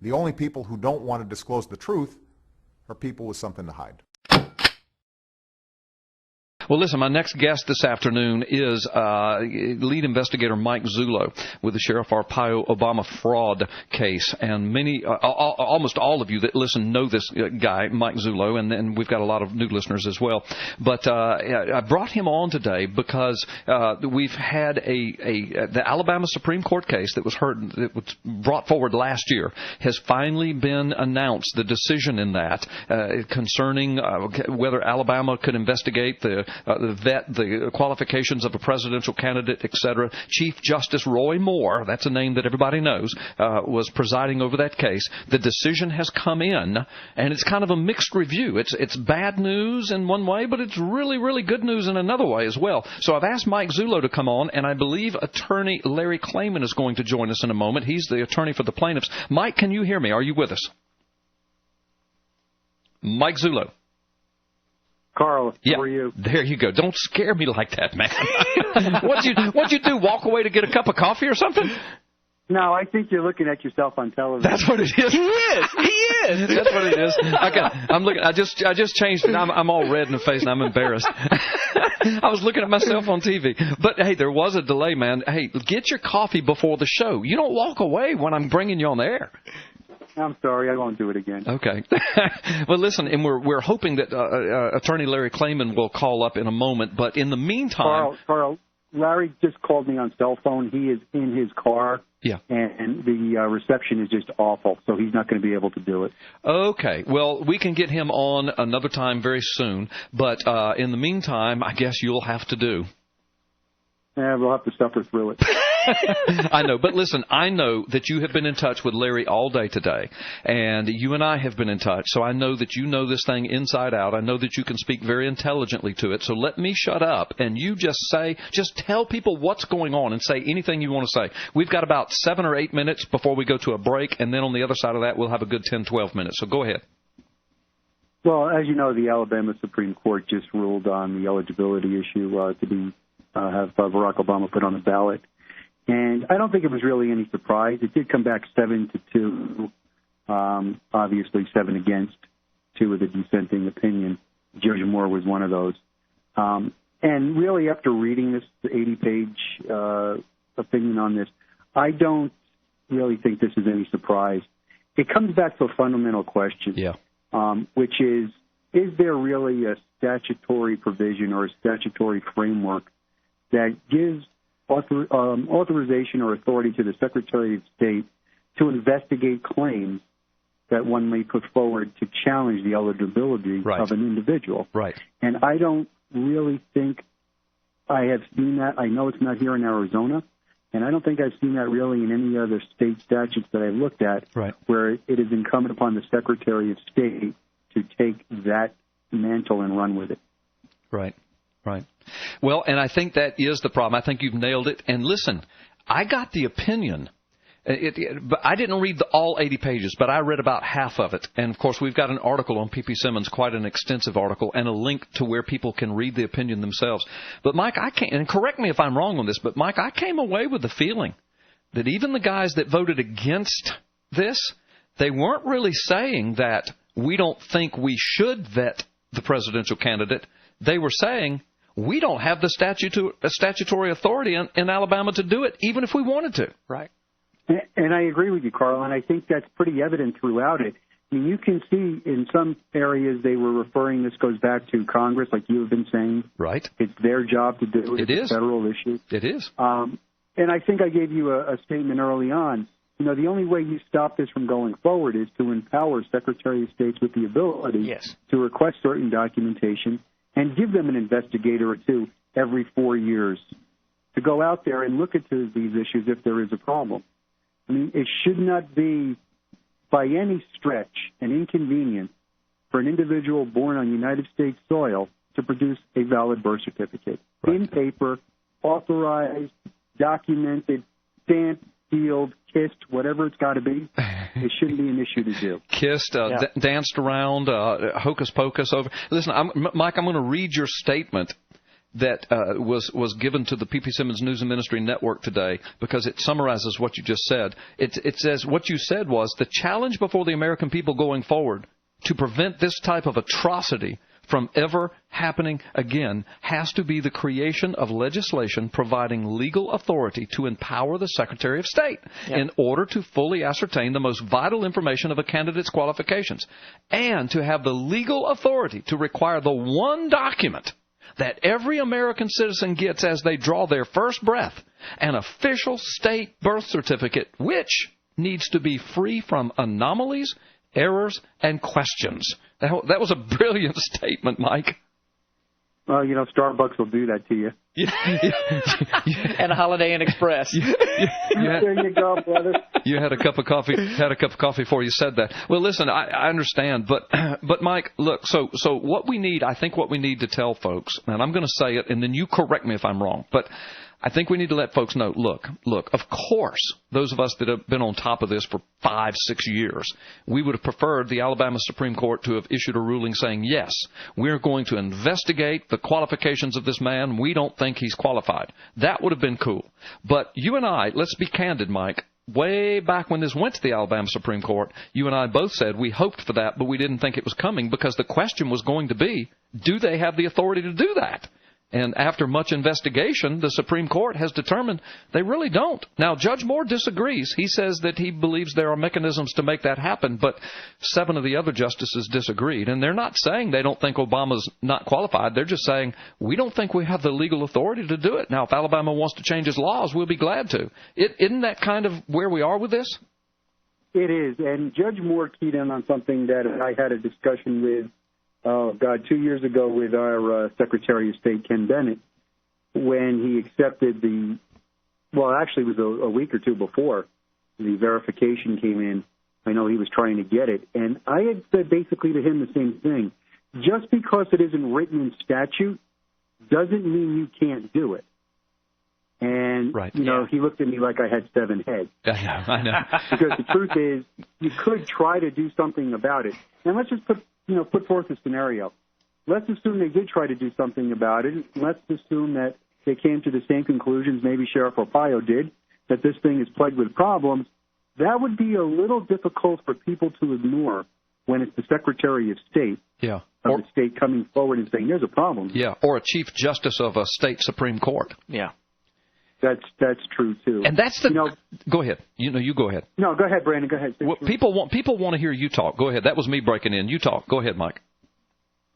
The only people who don't want to disclose the truth are people with something to hide. Well, listen, my next guest this afternoon is lead investigator Mike Zullo with the Sheriff Arpaio Obama fraud case. And almost all of you that listen know this guy, Mike Zullo, and we've got a lot of new listeners as well. But I brought him on today because we've had the Alabama Supreme Court case that was brought forward last year has finally been announced. The decision in that concerning whether Alabama could investigate the qualifications of a presidential candidate, etc. Chief Justice Roy Moore, that's a name that everybody knows, was presiding over that case. The decision has come in, and it's kind of a mixed review. It's bad news in one way, but it's really, really good news in another way as well. So I've asked Mike Zullo to come on, and I believe attorney Larry Klayman is going to join us in a moment. He's the attorney for the plaintiffs. Mike, can you hear me? Are you with us? Mike Zullo. Carl, how are you? There you go. Don't scare me like that, man. What'd you do, walk away to get a cup of coffee or something? No, I think you're looking at yourself on television. That's what it is. He is. That's what it is. I'm looking. I just changed it. I'm all red in the face and I'm embarrassed. I was looking at myself on TV. But hey, there was a delay, man. Hey, get your coffee before the show. You don't walk away when I'm bringing you on the air. I'm sorry, I won't do it again. Okay. Well, listen, and we're hoping that attorney Larry Klayman will call up in a moment. But in the meantime, Carl, Larry just called me on cell phone. He is in his car. Yeah. And the reception is just awful, so he's not going to be able to do it. Okay. Well, we can get him on another time very soon. But in the meantime, I guess you'll have to do. Yeah, we'll have to suffer through it. I know. But listen, I know that you have been in touch with Larry all day today, and you and I have been in touch, so I know that you know this thing inside out. I know that you can speak very intelligently to it, so let me shut up, and you just tell people what's going on and say anything you want to say. We've got about 7 or 8 minutes before we go to a break, and then on the other side of that, we'll have a good 10, 12 minutes. So go ahead. Well, as you know, the Alabama Supreme Court just ruled on the eligibility issue to have Barack Obama put on the ballot. And I don't think it was really any surprise. It did come back 7-2, obviously 7 against, 2 with a dissenting opinion. Judge Moore was one of those. And really, after reading this 80-page opinion on this, I don't really think this is any surprise. It comes back to a fundamental question, which is there really a statutory provision or a statutory framework that gives authorization or authority to the Secretary of State to investigate claims that one may put forward to challenge the eligibility of an individual. Right. And I don't really think I have seen that. I know it's not here in Arizona, and I don't think I've seen that really in any other state statutes that I've looked at where it is incumbent upon the Secretary of State to take that mantle and run with it. Right. Right. Well, and I think that is the problem. I think you've nailed it. And listen, I got the opinion. But I didn't read all 80 pages, but I read about half of it. And, of course, we've got an article on P.P. Simmons, quite an extensive article, and a link to where people can read the opinion themselves. But, Mike, and correct me if I'm wrong on this, but, Mike, I came away with the feeling that even the guys that voted against this, they weren't really saying that we don't think we should vet the presidential candidate. They were saying we don't have the statutory authority in Alabama to do it, even if we wanted to. Right. And I agree with you, Carl, and I think that's pretty evident throughout it. I mean, you can see in some areas they were referring, this goes back to Congress, like you have been saying. Right. It's their job to do it. It's a federal issue. It is. And I think I gave you a statement early on. You know, the only way you stop this from going forward is to empower Secretary of States with the ability to request certain documentation and give them an investigator or two every 4 years to go out there and look into these issues if there is a problem. I mean, it should not be by any stretch an inconvenience for an individual born on United States soil to produce a valid birth certificate. In paper, authorized, documented, stamped, sealed, kissed, whatever it's got to be. It shouldn't be an issue to do. Kissed, danced around, hocus pocus over. Listen, Mike, I'm going to read your statement that was given to the P.P. Simmons News and Ministry Network today, because it summarizes what you just said. It says what you said was the challenge before the American people going forward to prevent this type of atrocity from ever happening again has to be the creation of legislation providing legal authority to empower the Secretary of State in order to fully ascertain the most vital information of a candidate's qualifications, and to have the legal authority to require the one document that every American citizen gets as they draw their first breath, an official state birth certificate, which needs to be free from anomalies, errors, and questions. That was a brilliant statement, Mike. Well, Starbucks will do that to you. And a Holiday Inn Express. There you go, brother. You had a cup of coffee. Had a cup of coffee before you said that. Well, listen, I understand, but Mike, look. So what we need, I think, what we need to tell folks, and I'm going to say it, and then you correct me if I'm wrong, but I think we need to let folks know, look, of course, those of us that have been on top of this for 5-6 years, we would have preferred the Alabama Supreme Court to have issued a ruling saying, yes, we're going to investigate the qualifications of this man. We don't think he's qualified. That would have been cool. But you and I, let's be candid, Mike, way back when this went to the Alabama Supreme Court, you and I both said we hoped for that, but we didn't think it was coming, because the question was going to be, do they have the authority to do that? And after much investigation, the Supreme Court has determined they really don't. Now, Judge Moore disagrees. He says that he believes there are mechanisms to make that happen, but 7 of the other justices disagreed. And they're not saying they don't think Obama's not qualified. They're just saying, we don't think we have the legal authority to do it. Now, if Alabama wants to change its laws, we'll be glad to. Isn't that kind of where we are with this? It is. And Judge Moore keyed in on something that I had a discussion with 2 years ago with our Secretary of State, Ken Bennett, when he accepted actually it was a week or two before the verification came in. I know he was trying to get it. And I had said basically to him the same thing. Just because it isn't written in statute doesn't mean you can't do it. And, he looked at me like I had 7 heads. I know. Because the truth is, you could try to do something about it. And let's just put forth a scenario. Let's assume they did try to do something about it. Let's assume that they came to the same conclusions maybe Sheriff Arpaio did, that this thing is plagued with problems. That would be a little difficult for people to ignore when it's the Secretary of State of the state coming forward and saying, there's a problem. Yeah, or a Chief Justice of a state Supreme Court. Yeah. That's true, too. And that's the go ahead. You go ahead. No, go ahead, Brandon. Go ahead. Well, people want to hear you talk. Go ahead. That was me breaking in. You talk. Go ahead, Mike.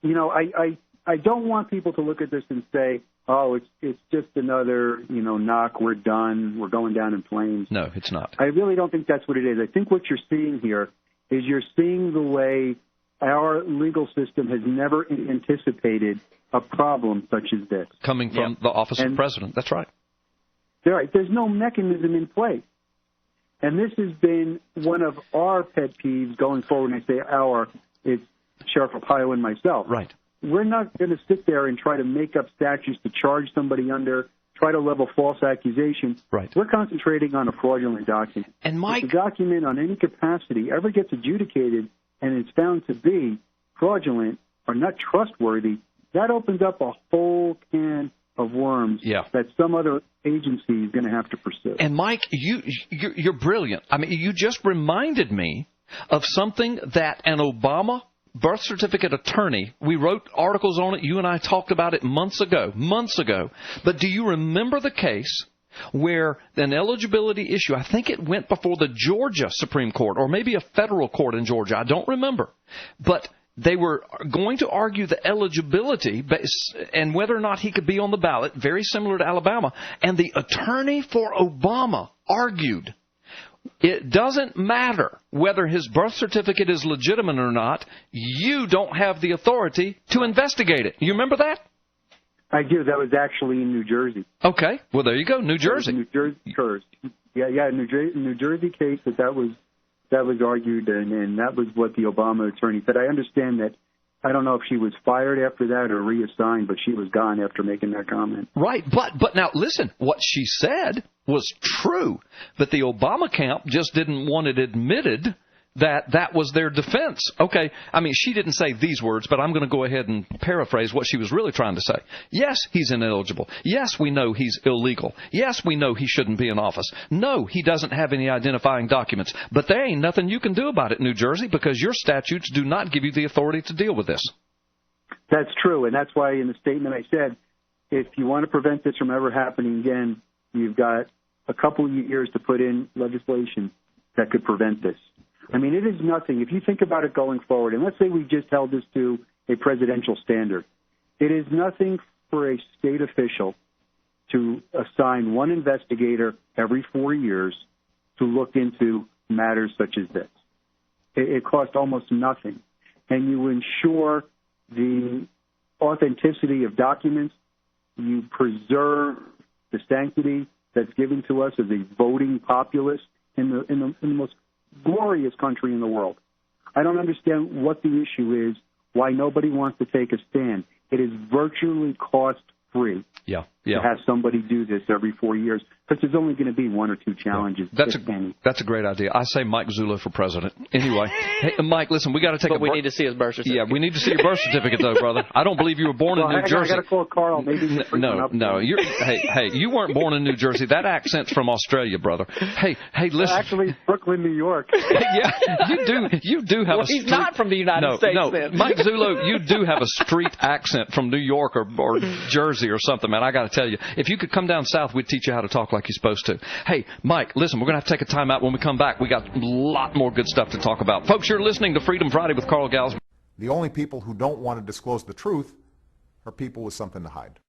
I don't want people to look at this and say, oh, it's just another, knock, we're done, we're going down in flames. No, it's not. I really don't think that's what it is. I think what you're seeing here is you're seeing the way our legal system has never anticipated a problem such as this. Coming from the office of the president. That's right. Right. There's no mechanism in place. And this has been one of our pet peeves going forward. And I say it's Sheriff Arpaio and myself. Right. We're not going to sit there and try to make up statutes to charge somebody under, try to level false accusations. Right. We're concentrating on a fraudulent document. And Mike, if the document on any capacity ever gets adjudicated and it's found to be fraudulent or not trustworthy, that opens up a whole can of worms that some other agency is going to have to pursue. And Mike, you're brilliant. I mean, you just reminded me of something that an Obama birth certificate attorney, we wrote articles on it, you and I talked about it months ago. But do you remember the case where an eligibility issue, I think it went before the Georgia Supreme Court or maybe a federal court in Georgia, I don't remember, but they were going to argue the eligibility and whether or not he could be on the ballot, very similar to Alabama. And the attorney for Obama argued, it doesn't matter whether his birth certificate is legitimate or not. You don't have the authority to investigate it. You remember that? I do. That was actually in New Jersey. Okay. Well, there you go. New Jersey. New Jersey occurs. New Jersey case that was argued, and that was what the Obama attorney said. I understand that. I don't know if she was fired after that or reassigned, but she was gone after making that comment. Right. But now, listen, what she said was true, but the Obama camp just didn't want it admitted that was their defense. Okay, I mean, she didn't say these words, but I'm going to go ahead and paraphrase what she was really trying to say. Yes, he's ineligible. Yes, we know he's illegal. Yes, we know he shouldn't be in office. No, he doesn't have any identifying documents. But there ain't nothing you can do about it, New Jersey, because your statutes do not give you the authority to deal with this. That's true, and that's why in the statement I said, if you want to prevent this from ever happening again, you've got a couple of years to put in legislation that could prevent this. I mean, it is nothing. If you think about it going forward, and let's say we just held this to a presidential standard, it is nothing for a state official to assign one investigator every 4 years to look into matters such as this. It costs almost nothing. And you ensure the authenticity of documents. You preserve the sanctity that's given to us as a voting populace in the most glorious country in the world. I don't understand what the issue is, why nobody wants to take a stand. It is virtually cost-free to have somebody do this every 4 years, because there's only going to be one or two challenges. That's a great idea. I say Mike Zullo for president. Anyway, hey, Mike, listen, we got to take but we need to see his birth certificate. Yeah, we need to see your birth certificate, though, brother. I don't believe you were born in New Jersey. I got to call Carl. Maybe No. Hey, you weren't born in New Jersey. That accent's from Australia, brother. Hey, listen. Actually, Brooklyn, New York. Yeah, you do have a street. He's not from the United States, then. Mike Zullo, you do have a street accent from New York or Jersey or something, man. I got to tell you, if you could come down south, we'd teach you how to talk like you're supposed to. Hey, Mike, listen, we're going to have to take a time out. When we come back, we got a lot more good stuff to talk about. Folks, you're listening to Freedom Friday with Carl Galsby. The only people who don't want to disclose the truth are people with something to hide.